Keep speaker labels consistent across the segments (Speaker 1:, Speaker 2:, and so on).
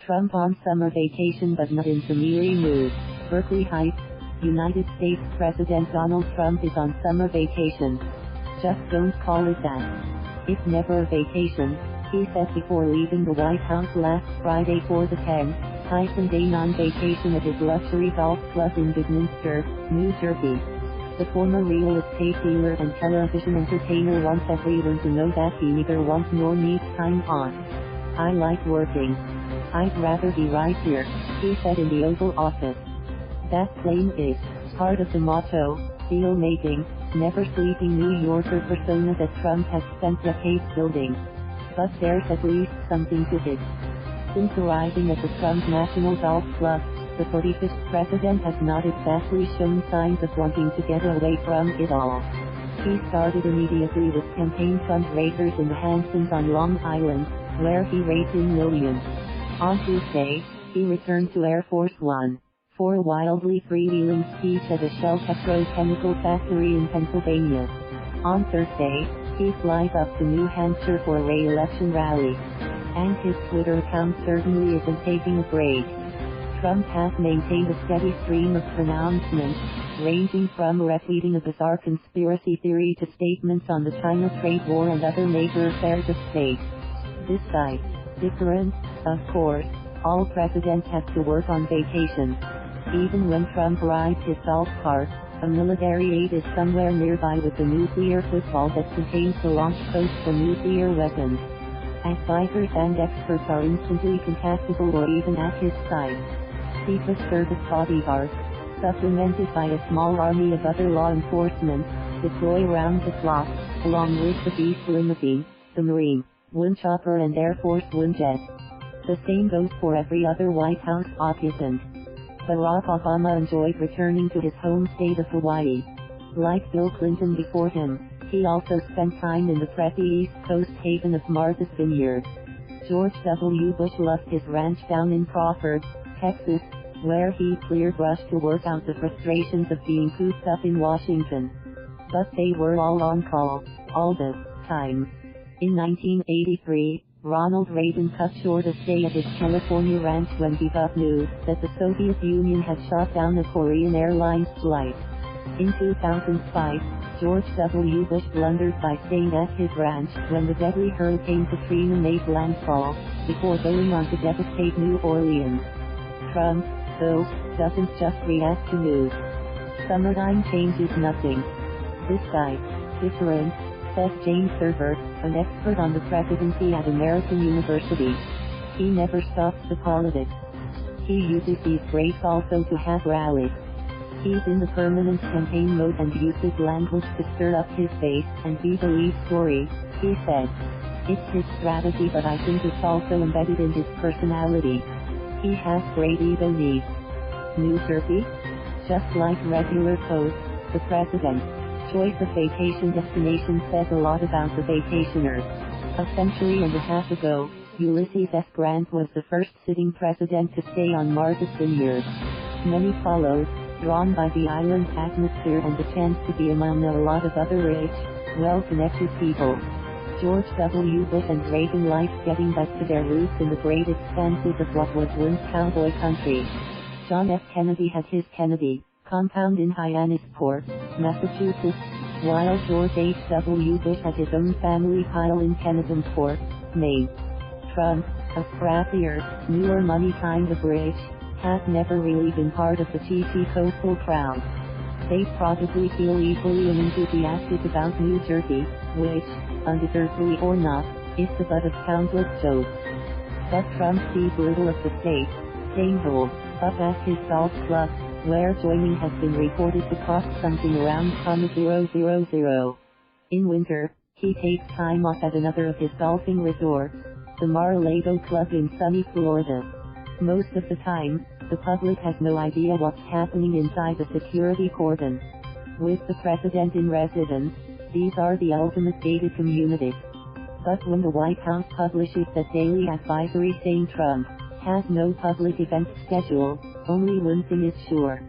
Speaker 1: Trump on summer vacation but not in summery mood. Berkeley Heights, United States President Donald Trump is on summer vacation. Just don't call it that. It's never a vacation, he said before leaving the White House last Friday for the 10-day non-vacation at his luxury golf club in Vineyard, New Jersey. The former real estate dealer and television entertainer wants everyone to know that he neither wants nor needs time off. "I like working. I'd rather be right here," he said in the Oval Office. That claim is part of the motto, deal-making, never-sleeping New Yorker persona that Trump has spent decades building. But there's at least something to it. Since arriving at the Trump National Golf Club, the 45th president has not exactly shown signs of wanting to get away from it all. He started immediately with campaign fundraisers in the Hamptons on Long Island, where he raked in millions. On Tuesday, he returned to Air Force One for a wildly freewheeling speech at a Shell petrochemical factory in Pennsylvania. On Thursday, he flies up to New Hampshire for a re-election rally. And his Twitter account certainly isn't taking a break. Trump has maintained a steady stream of pronouncements, ranging from retweeting a bizarre conspiracy theory to statements on the China trade war and other major affairs of state. This side, different, of course, all presidents have to work on vacation. Even when Trump rides his golf cart, a military aide is somewhere nearby with a nuclear football that contains the launch codes for nuclear weapons. Advisors and experts are instantly contactable or even at his side. Secret Service bodyguards, supplemented by a small army of other law enforcement, deploy round the clock, along with the Beast limousine, the Marine One chopper and Air Force One jet. The same goes for every other White House occupant. Barack Obama enjoyed returning to his home state of Hawaii. Like Bill Clinton before him, he also spent time in the preppy East Coast haven of Martha's Vineyard. George W. Bush loved his ranch down in Crawford, Texas, where he clear-brushed to work out the frustrations of being cooped up in Washington. But they were all on call, all the time. In 1983, Ronald Reagan cut short a stay at his California ranch when he got news that the Soviet Union had shot down a Korean Airlines flight. In 2005, George W. Bush blundered by staying at his ranch when the deadly Hurricane Katrina made landfall, before going on to devastate New Orleans. Trump, though, doesn't just react to news. Summertime changes nothing. This guy, different, says James Thurber, an expert on the presidency at American University. He never stops the politics. He uses these breaks also to have rallies. He's in the permanent campaign mode and uses language to stir up his base and be the lead story, he said. It's his strategy, but I think it's also embedded in his personality. He has great ego needs. New Jersey? Just like regular coast, the president's choice of vacation destination says a lot about the vacationers. A century and a half ago, Ulysses S. was the first sitting president to stay on Martha's Vineyard. Many followed, drawn by the island's atmosphere and the chance to be among a lot of other rich, well-connected people. George W. Bush and Reagan liked getting back to their roots in the great expanses of what was once cowboy country. John F. Kennedy had his Kennedy compound in Hyannisport, Massachusetts, while George H.W. Bush had his own family pile in Kennebunkport, Maine. Trump, a scrappier, newer money kind of rich, has never really been part of the cheesy coastal crowd. They probably feel equally unenthusiastic about New Jersey, which, undeservedly or not, is the butt of countless jokes. But Trump sees little of the state, staying holed up at his golf club, where joining has been reported to cost something around $000. In winter, he takes time off at another of his golfing resorts, the Mar-a-Lago Club in sunny Florida. Most of the time, the public has no idea what's happening inside the security cordon. With the president in residence, these are the ultimate gated communities. But when the White House publishes that daily advisory saying Trump has no public event schedule, only one thing is sure.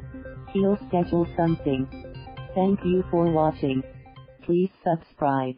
Speaker 1: He'll schedule something. Thank you for watching. Please subscribe.